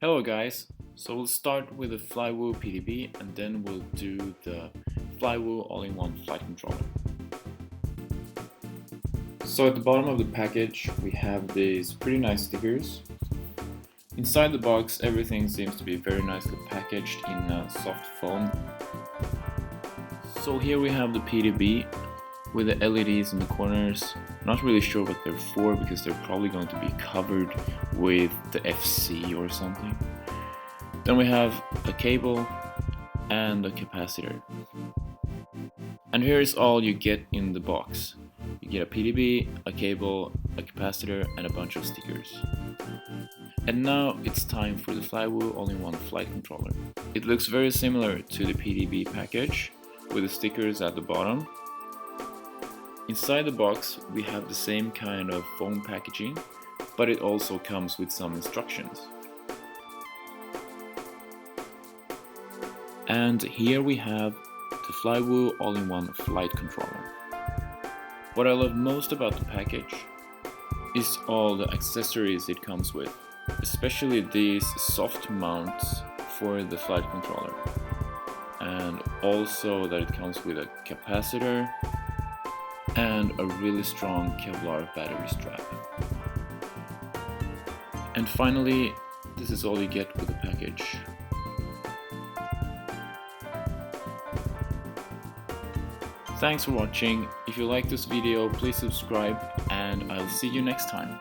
Hello guys, so we'll start with the Flywoo PDB and then we'll do the Flywoo all-in-one flight controller. So at the bottom of the package we have these pretty nice stickers. Inside the box everything seems to be very nicely packaged in soft foam. So here we have the PDB with the LEDs in the corners. Not really sure what they're for because they're probably going to be covered with the FC or something. Then we have a cable and a capacitor. And here's all you get in the box. You get a PDB, a cable, a capacitor, and a bunch of stickers. And now it's time for the Flywoo all-in-one flight controller. It looks very similar to the PDB package with the stickers at the bottom. Inside the box we have the same kind of foam packaging, but it also comes with some instructions. And here we have the Flywoo all-in-one flight controller. What I love most about the package is all the accessories it comes with, especially these soft mounts for the flight controller, and also that it comes with a capacitor and a really strong Kevlar battery strap. And finally, this is all you get with the package. Thanks for watching. If you like this video, please subscribe and I'll see you next time.